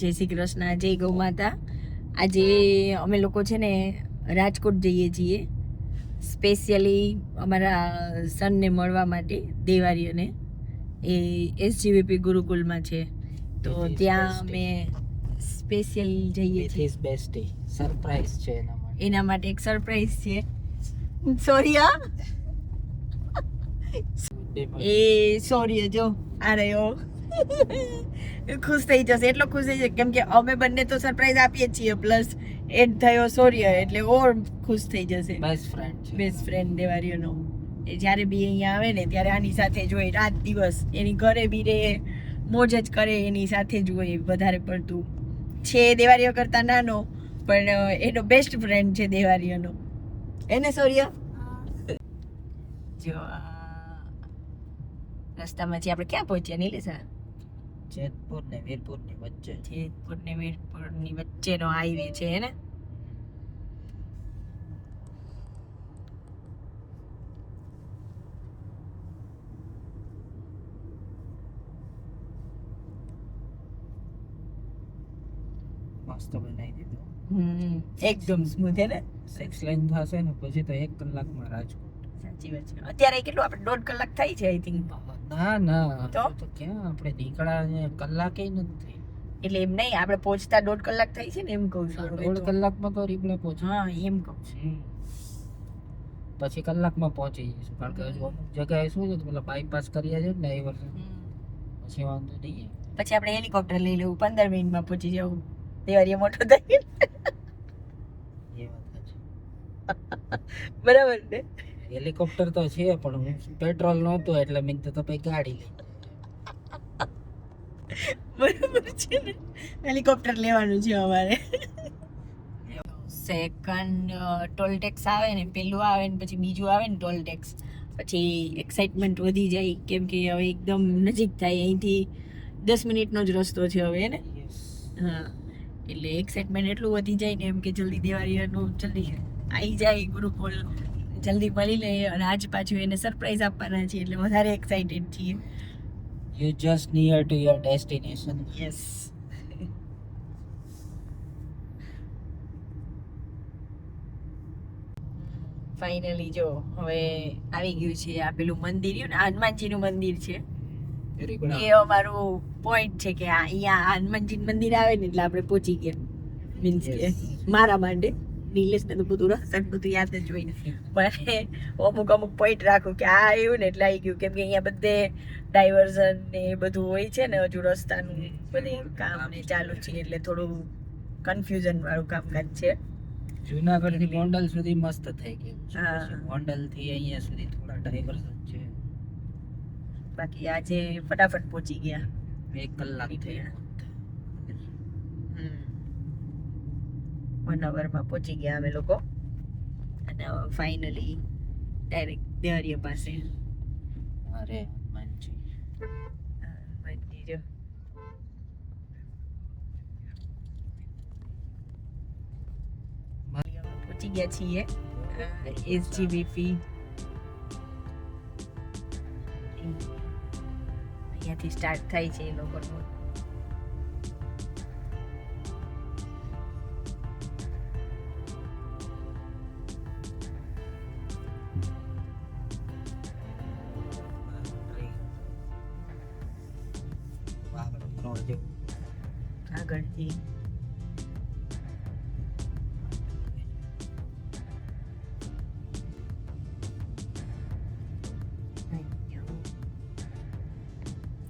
જય શ્રી કૃષ્ણ, જય ગૌ માતા. આજે અમે લોકો છે ને રાજકોટ જઈએ છીએ સ્પેશિયલી અમારા સનને મળવા માટે, દેવારીઓને. એ SGVP ગુરુકુલમાં છે, તો ત્યાં અમે સ્પેશિયલ જઈએ છીએ. સરપ્રાઈઝ છે એના માટે એક સરપ્રાઈઝ છે. સોરી હા, એ સોરી જો આ રહ્યો. ખુશ થઈ જશે, એટલો ખુશ થઈ જશે કેમ કે અમે બંને તો સરપ્રાઈઝ આપીએ છીએ, પ્લસ એડ થયો સૌર્ય, એટલે ઓર ખુશ થઈ જશે. Best friend દેવારીઓનો. એ જ્યારે બી અહીંયા આવે ને ત્યારે આની સાથે જ હોય, રાત દિવસ એની ઘરે બી રહે, મોજ જ કરે, એની સાથે જ હોય. વધારે પડતું છે દેવારીઓ કરતા નાનો, પણ એનો બેસ્ટ ફ્રેન્ડ છે દેવારીઓનો. એને સૌર્ય જો રસ્તામાંથી આપણે ક્યાં પહોંચ્યા નીલેશા? જેતપુર ને વીરપુર ની વચ્ચે. જેતપુર ને વીરપુર ની વચ્ચેનો હાઈવે છે ને. મસ્ત બનાવી દીધું. એકદમ સ્મૂથ હે ને. 6 લાઈન થશે ને પછી તો 1 કલાકમાં રાજકોટ. સાચી વાત છે. અત્યારે કેટલું આપણે 1.5 કલાક થાય છે આઈ થિંક. ના તો ક્યાં આપણે નીકળ્યા કલાકે નથી. એટલે એમ નહીં, આપણે પહોંચતા 1.5 કલાક થાય છે ને, એમ કહું છું. 1.5 કલાકમાં તો રીપલે પહોંચે. હા એમ કહું છું. પછી કલાકમાં પહોંચી જઈશું, કારણ કે હજુ અમુક જગ્યાએ શું છે પેલા બાયપાસ કર્યા છે ને એ વર્ષે, પછી વાંધો નહીં. પછી આપણે હેલિકોપ્ટર લઈ લેવું, 15 મિનિટમાં પહોંચી જવું. દેવારીએ મોટો થઈ એ વાત છે. બરાબર ને. હેલિકોપ્ટર તો છે પણ પેટ્રોલ નહોતું એટલે મેં તો પછી ગાડી લઈ. બરાબર છે ને, હેલિકોપ્ટર લેવાનું છે અમારે. સેકન્ડ ટોલ ટેક્સ આવે ને, પેલું આવે ને પછી બીજું આવે ને ટોલ ટેક્સ, પછી એક્સાઇટમેન્ટ વધી જાય કેમ કે હવે એકદમ નજીક થાય. અહીંથી 10 મિનિટનો જ રસ્તો છે હવે ને. હા, એટલે એક્સાઇટમેન્ટ એટલું વધી જાય ને એમ કે જલ્દી દેવારીનું જલ્દી આવી જાય ગુરુકુલ, જલ્દી મળી લઈએ. અને આજ પાછું એને સરપ્રાઈઝ આપવાના છે એટલે વધારે એક્સાઇટેડ છીએ. You just near to your destination. Yes. Finally જો હવે આવી ગયું છે આ પેલું મંદિર, ને હનુમાનજીનું મંદિર છે. એ અમારું પોઈન્ટ છે કે અહીંયા હનુમાનજી મંદિર આવે ને એટલે આપણે પહોંચી ગયા. મીન્સ કે મારા માટે, નિલેશને તો બધું રસ્તા બધું યાદ જ હોય ને, પણ અમુક પોઈન્ટ રાખું કે આ આવ્યું ને એટલે આવી ગયું. કેમ કે અહીંયા બધે ડાયવર્ઝન ને એ બધું હોય છે ને, હજુ રસ્તાનું બધી કામ ને ચાલુ છે એટલે થોડું કન્ફ્યુઝન વાળું કામકાજ છે. જુનાગઢ થી ગોંડલ સુધી મસ્ત થઈ ગયું. હા. ગોંડલ થી અહીંયા સુધી થોડા ડાયવર્ઝન છે. બાકી આજે ફટાફટ પહોંચી ગયા. 1 કલાક થઈ. 1 અવરમાં પહોંચી ગયા અમે લોકો. અને ફાઇનલી ડાયરેક્ટ દેવારીયા પાસે. અરે હનુમાનજી. હનુમાનજી જો પહોંચી ગયા છીએ SGVP. અહીંયાથી સ્ટાર્ટ થાય છે એ લોકોનું. આગળથી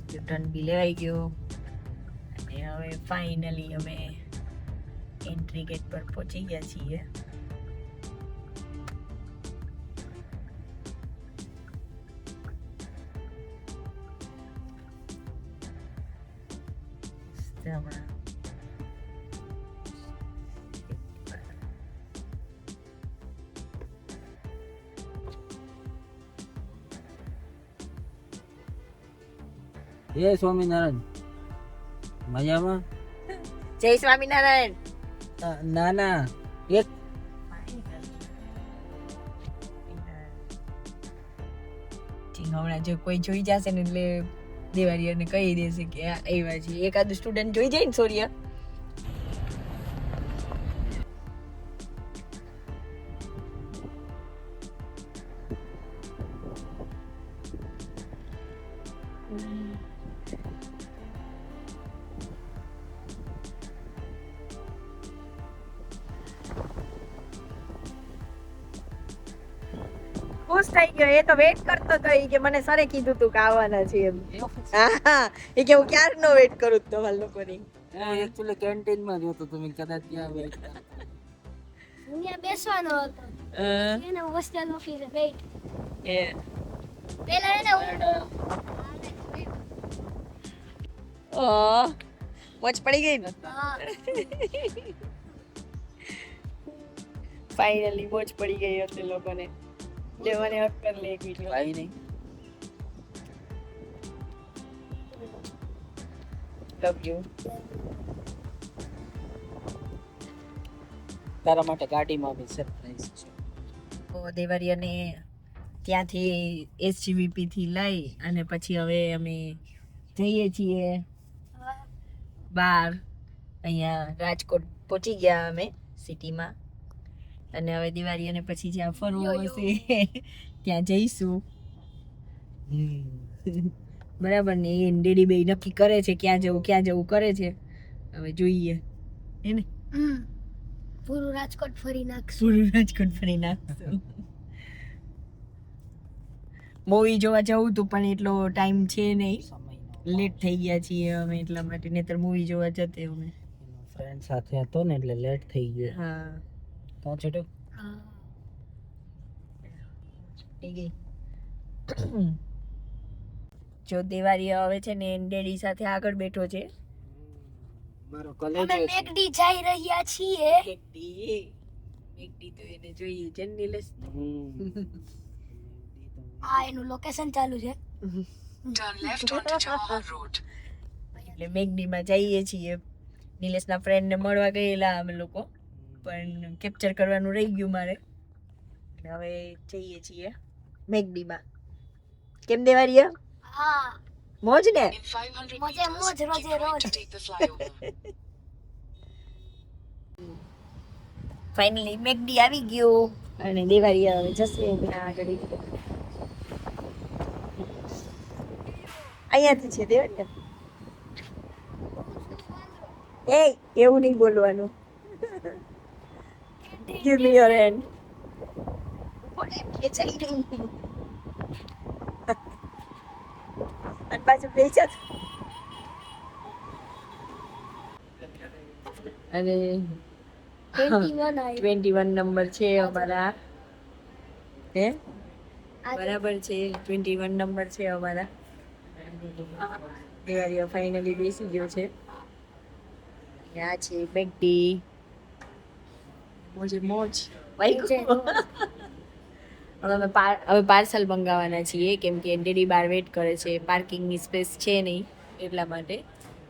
ટર્ન બી લેવાઈ ગયો અને હવે ફાઇનલી અમે એન્ટ્રી ગેટ પર પહોંચી ગયા છીએ. હમણાં જય સ્વામિનારાયણ. મજામાં? જય સ્વામિનારાયણ. ના ના એક હમણાં જો કોઈ જોઈ જશે ને એટલે દેવારીયાને કહી દેશે કે આ આવ્યા છે. એકાદ સ્ટુડન્ટ જોઈ જાય ને સૂર્ય ખુશ થઈ ગયો. એ તો વેઇટ કરતો હતો ઈ કે મને સરે કીધું તું કે આવવાના છે એમ. હા એ કે હું ક્યારનો વેઇટ કરું છું તમારા લોકોની. એકચ્યુઅલી કેન્ટીન માં જ હતો તો મેં કદાચ ત્યાં વેઇટ કરતો. હું ત્યાં બેસવાનો હતો એને હોસ્ટેલ ઓફિસે વેઇટ એ પેલા એને મોજ પડી ગઈ ને. હા ફાઇનલી મોજ પડી ગઈ હતી લોકોને. લેવાને હક કર લે એક વિડિયો. ભાઈ નહીં લવ યુ. તારા માટે ગાડીમાં બી સરપ્રાઈઝ છે. તો દેવરિયાને ત્યાંથી એસજીવીપી થી લઈ અને પછી હવે અમે જઈએ છીએ બહાર. અહીંયા રાજકોટ પહોંચી ગયા અમે સિટીમાં અને હવે દિવાળીને પછી જ્યાં ફરવું હશે ત્યાં જઈશું. બરાબર ને. એ ડેડી બે નક્કી કરે છે ક્યાં જવું કરે છે. હવે જોઈએ હે ને. પૂરું રાજકોટ ફરી નાખશું. પૂરું રાજકોટ ફરી નાખશું. મૂવી જોવા જવું તું પણ એટલો ટાઈમ છે નહીં. લેટ થઈ ગયા છીએ અમે એટલા માટે. નહીતર મૂવી જોવા જતે અમે. ફ્રેન્ડ સાથે હતો ને એટલે લેટ થઈ ગયો. હા પહોંચે તો હા થઈ ગઈ. જો દિવાળી આવે છે ને ડેડી સાથે આગળ બેઠો છે. મારો અમે કોલેજ મેકડી જઈ રહ્યા છીએ. મેકડી તો એને જોઈએ છે ને નિલેશ. આ એનું લોકેશન ચાલુ છે. એટલે મેકડીમાં જઈએ છીએ. નિલેશના ફ્રેન્ડને મળવા ગયેલા અમે લોકો પણ કેપ્ચર કરવાનું રહી ગયું મારે. એટલે હવે જઈએ છીએ મેકડીમાં. કેમ દેવારિયા? હા મોજ ને? મોજે મોજ રોજે રોજ. ફાઇનલી મેકડી આવી ગયો અને દેવારિયા હવે જશે ત્યાં આગળ. અહીંયાથી છે દેવારિયા. એ એવું નહીં બોલવાનું. Give me your hand. ખેંચાઈ નહીં. અને પાછું બેચા અને 21 નંબર છે અમારા. હે બરાબર છે 21 નંબર છે અમારા. દેવારિયા ફાઇનલી બેસી ગયો છે. આ છે બેગડી. મોજે મોજ. હવે પાર્સલ મંગાવવાના છીએ કેમ કે ડેડી બાર વેટ કરે છે. પાર્કિંગની સ્પેસ છે નહીં એટલા માટે.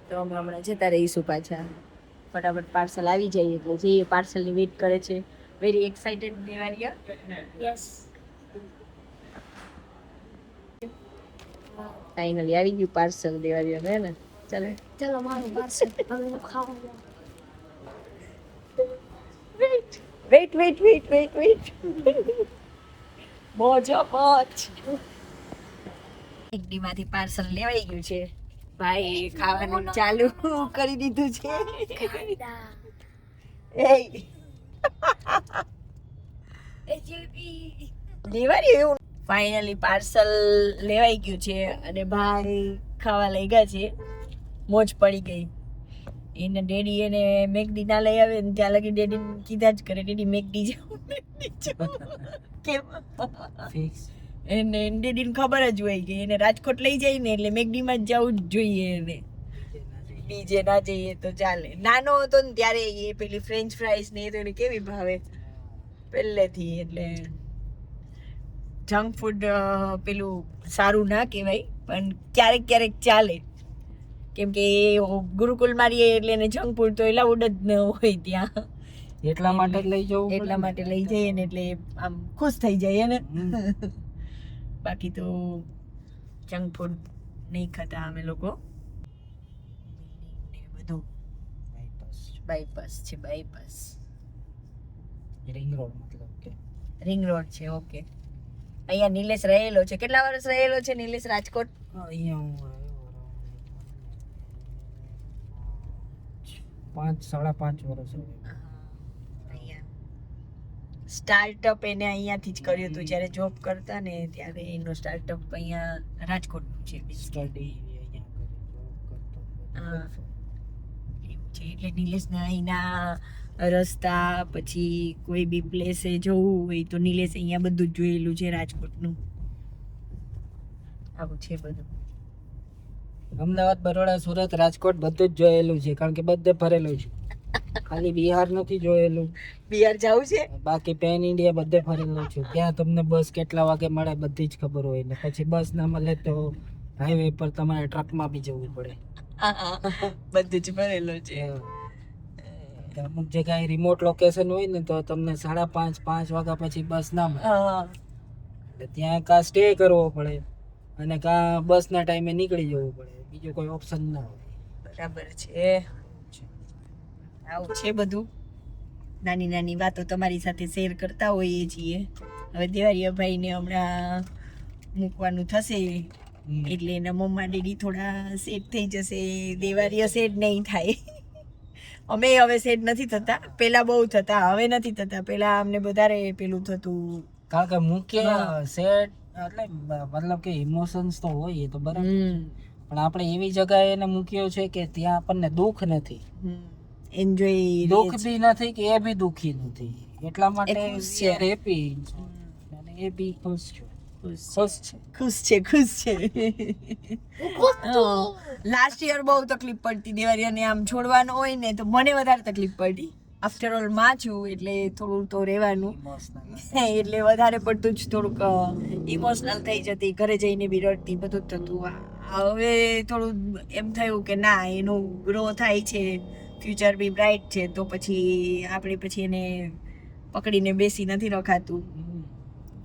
તો અમે હમણાં જતા રહીશું પાછા. ફટાફટ પાર્સલ આવી જાય એટલે જઈએ. પાર્સલની વેટ કરે છે. વેરી એક્સાઇટેડ દેવારિયા. યસ ફાઇનલી આવી ગયું પાર્સલ દેવારિયા હે ને. ચાલો ચલો મારું પાર્સલ હવે ખાવા. વેઇટ મોજો મોજ. એકડીમાંથી પાર્સલ લેવાઈ ગયું છે. ભાઈ ખાવાનું ચાલુ કરી દીધું છે. દેવારી એવું. ફાઇનલી પાર્સલ લેવાઈ ગયું છે અને ભાઈ ખાવા લઈ ગયા છે. મોજ પડી ગઈ. એને ડેડી એને મેકડી ના લઈ આવે ને ત્યાં લગી ડેડી કીધા જ કરે ડેડી મેકડી જાઉં કેમ ફિક્સ. એને ડેડીને ખબર જ હોય કે એને રાજકોટ લઈ જાય ને એટલે મેકડીમાં જ જવું જ જોઈએ. એને બીજે ના જઈએ તો ચાલે. નાનો હતો ને ત્યારે એ પેલી ફ્રેન્ચ ફ્રાઈસ ને એ તો એને કેવી ભાવે પહેલેથી. એટલે જંક ફૂડ પેલું સારું ના કહેવાય પણ ક્યારેક ક્યારેક ચાલે. કેમ કે ગુરુકુલ મારીએ એટલે એને જંક ફૂડ તો એલાઉડ જ ન હોય ત્યાં. એટલા માટે જ લઈ જવું. એટલા માટે લઈ જઈએ ને એટલે આમ ખુશ થઈ જાય ને. બાકી તો જંક ફૂડ નહીં ખાતા અમે લોકો. બધું બાયપાસ છે. બાયપાસ રિંગ રોડ મતલબ કે રિંગ રોડ છે. ઓકે. અહીંયા નિલેશ રહેલો છે. કેટલા વર્ષ રહેલો છે નિલેશ રાજકોટ? અહીંયા હું આવ્યો 5-5.5 વર્ષ. અહીંયા સ્ટાર્ટઅપ એને અહીંયાથી જ કર્યું હતું જ્યારે જોબ કરતા ને ત્યારે એનો સ્ટાર્ટઅપ અહીંયા રાજકોટનું છે સ્ટડી અહીંયા કરે, જોબ કરતો. હા. એવું છે એટલે નિલેશને અહીંના રસ્તા પછી કોઈ બી પ્લેસે જવું હોય તો નિલેશ અહીંયા બધું જ જોયેલું છે રાજકોટનું. આવું છે બધું. અમદાવાદ, બરોડા, સુરત, રાજકોટ બધું જ જોયેલું છે, કારણ કે બધે ફરેલું છે. ખાલી બિહાર નથી જોયેલું, બિહાર જવું છે. બાકી પેન ઇન્ડિયા બધે ફરેલું છું. ત્યાં તમને બસ કેટલા વાગે મળે બધી જ ખબર હોય ને પછી બસ ના મળે તો હાઈવે પર તમારે ટ્રકમાં બી જવું પડે. બધું જ ભરેલું છે. અમુક જગ્યાએ રિમોટ લોકેશન હોય ને તો તમને 5:30 5 વાગ્યા પછી બસ ના મળે, એટલે ત્યાં કાં સ્ટે કરવો પડે અને કાં બસના ટાઈમે નીકળી જવું પડે, બીજું કોઈ ઓપ્શન ના હોય. બરાબર છે. આવું છે બધું. નાની નાની વાતો તમારી સાથે શેર કરતા હોઈએ છીએ. હવે દેવારિયા ભાઈને હમણાં મૂકવાનું થશે એટલે એના મમ્મા ડેડી થોડા સેટ થઈ જશે. દેવારિયા સેટ નહીં થાય. અમે હવે સેટ નથી થતા, પેલા બહુ થતા, હવે નથી થતા. પેલા અમને વધારે પેલું થતું, કારણ કે મુખ્ય સેટ એટલે મતલબ કે ઇમોશન્સ તો હોય એ તો બરાબર છે. પણ આપણે એવી જગ્યાએ એને મૂક્યો છે કે ત્યાં આપણને દુઃખ નથી, એન્જોય દુઃખ બી નથી કે એ બી દુઃખી નથી, એટલા માટે હેપી અને એ બી ખુશ છે. ખુશ છે. લાસ્ટ યર બહુ તકલીફ પડતી દેવારિયાને આમ છોડવાનો હોય ને તો મને વધારે તકલીફ પડી. આફ્ટર ઓલ માં છું એટલે થોડું તો રહેવાનું, એટલે વધારે પડતું જ થોડુંક ઇમોશનલ થઈ જતી, ઘરે જઈને બી રડતી, બધું જ થતું. હવે થોડું એમ થયું કે ના, એનું ગ્રો થાય છે, ફ્યુચર બી બ્રાઇટ છે, તો પછી આપણે પછી એને પકડીને બેસી નથી રખાતું.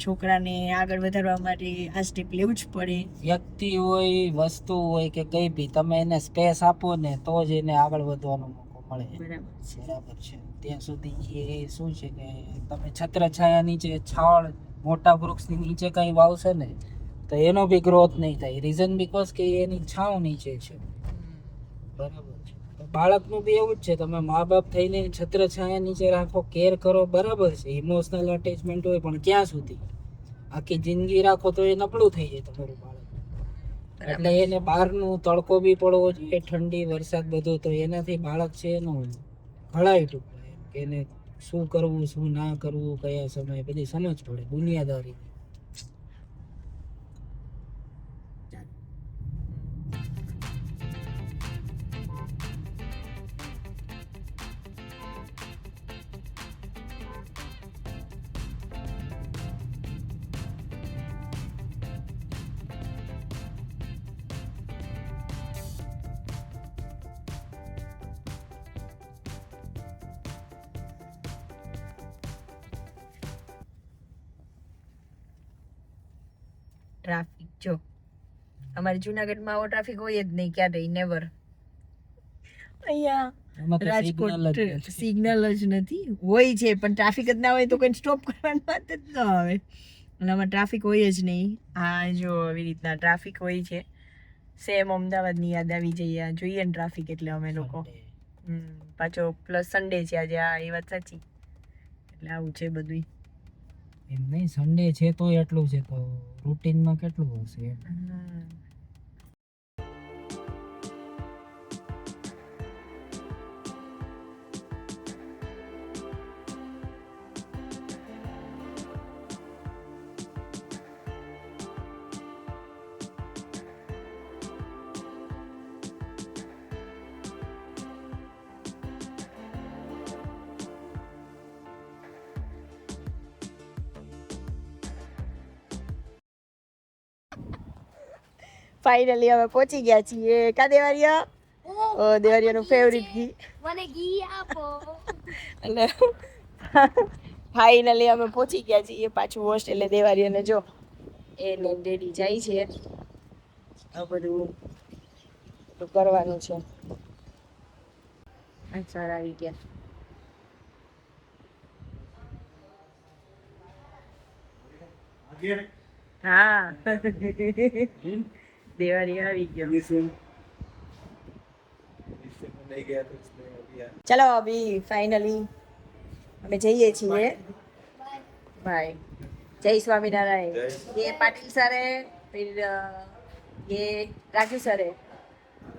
છોકરાને આગળ વધારવા માટે આ સ્ટેપ લેવું જ પડે. વ્યક્તિ હોય, વસ્તુ હોય કે કઈ બી, તમે એને સ્પેસ આપો ને તો જ એને આગળ વધવાનો મોકો મળે. બરાબર છે. ત્યાં સુધી એ શું છે કે તમે છત્રછાયા નીચે, છાળ મોટા વૃક્ષની નીચે કઈ વાવશો ને તો એનો બી ગ્રોથ નહીં થાય. રીઝન બીકોઝ કે એની છાવ નીચે છે. બરાબર છે. તો બાળકનું બી એવું જ છે, તમે મા બાપ થઈને છત્રછાયા નીચે રાખો, કેર કરો, બરાબર છે, ઇમોશનલ અટેચમેન્ટ હોય, પણ ક્યાં સુધી? આખી જિંદગી રાખો તો એ નબળું થઈ જાય તમારું બાળક. એટલે એને બહારનું તડકો બી પડવો જોઈએ, ઠંડી, વરસાદ બધું, તો એનાથી બાળક છે એનું ઘડાય ટૂંકમાં, કે એને શું કરવું, શું ના કરવું, કયા સમયે બધી સમજ પડે દુનિયાદારી. ટ્રાફિક જો અમારે જુનાગઢમાં આવો ટ્રાફિક હોય જ નહીં, ક્યારેય, નેવર. અહીંયા રાજકોટ સિગ્નલ જ નથી, હોય છે પણ ટ્રાફિક જ ના હોય તો કોઈ સ્ટોપ કરવાની વાત જ ન આવે. અને આમાં ટ્રાફિક હોય જ નહીં. હા, જો આવી રીતના ટ્રાફિક હોય છે. સેમ અમદાવાદની યાદ આવી જઈએ, જોઈએ ને ટ્રાફિક એટલે અમે લોકો. પાછો પ્લસ સન્ડે છે આજે. હા, એ વાત સાચી. એટલે આવું છે બધું. એમ નહીં, સન્ડે છે તો એટલું છે, તો રૂટીનમાં કેટલું હશે? ફાઇનલી અમે પહોંચી ગયા છીએ. કા દેવારિયા? ઓ, દેવારિયાનું ફેવરિટ ઘી. મને ઘી આપો. એટલે ફાઇનલી અમે પહોંચી ગયા છીએ પાછું હોસ્ટેલે. દેવારિયાને જો એને ડેડી જાય છે, આ બધું કરવાનું છે. સર આવી ગયા. હા, દેવારિયા આવી ગયો. ચલો અભી ફાઇનલી અમે જઈએ છીએ बाय। जय स्वामीनारायण। ये पाटिल सर है, फिर ये राजू सर है,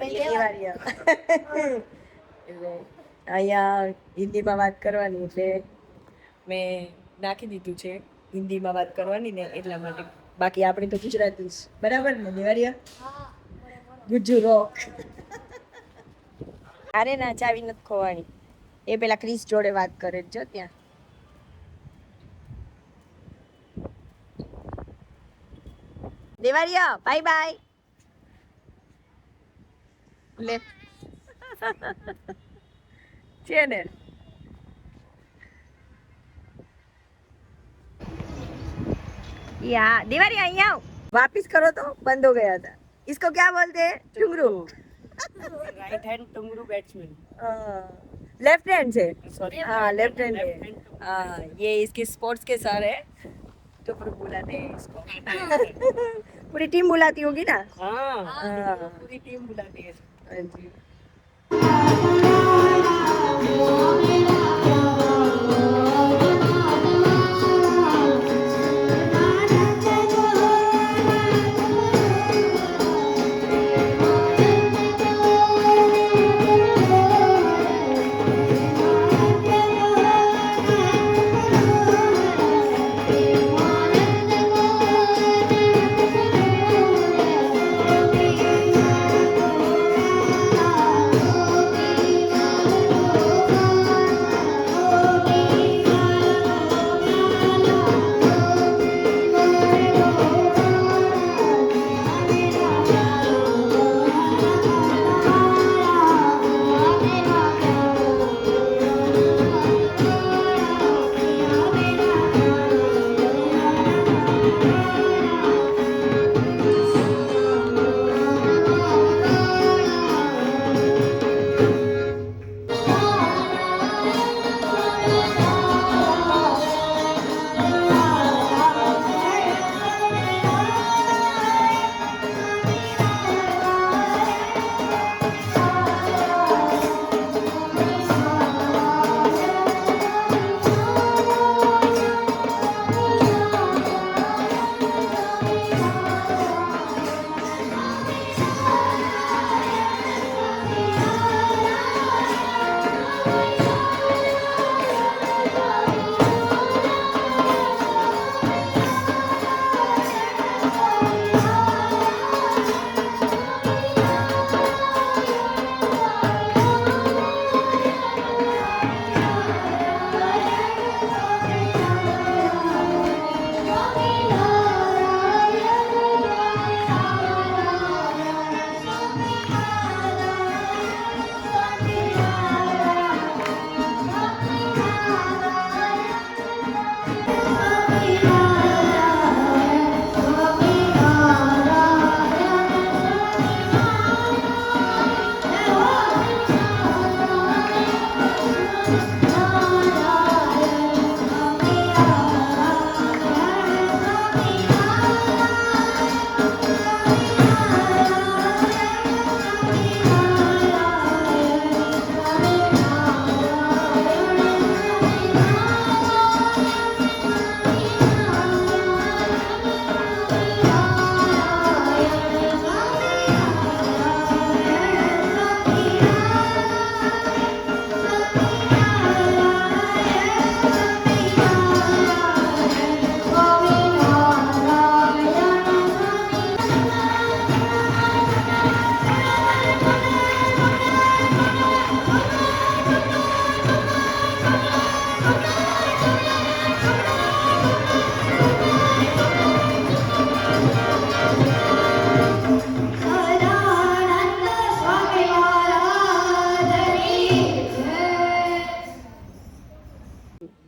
ये देवारिया। એટલે અહીંયા હિન્દીમાં વાત કરવાની એટલે મેં નાખી દીધું છે હિન્દીમાં વાત કરવાની ને એટલા માટે. બાકી આપણે તો ગુજરાતી જ બરાબર ને દેવારિયા? ગુજ્જુ રોક. અરે ના, ચાવી નથી ખોવાની. એ પેલા ક્રિસ જોડે વાત કરે છે ત્યાં. દેવારિયા બાય બાય. લે છે ને या देवारी અહીંયા આવ. वापिस करो तो बंद हो गया था. इसको क्या बोलते हैं? टुंगरू. राइट हैंड टुंगरू बैट्समैन। लेफ्ट हैंड से. सॉरी, हाँ लेफ्ट हैंड है. लेफ्ट हैंड हाँ ये इसके स्पोर्ट्स के सर है. टुंगरू बुलाते हैं इसको. पूरी टीम बुलाती होगी ना? हाँ, हाँ. पूरी टीम बुलाती है। हाँ जी.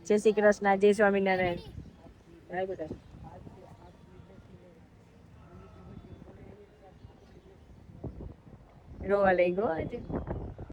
જય શ્રી કૃષ્ણ. જય સ્વામિનારાયણ. હા બેટા. રોવા લઈ ગયો આજે.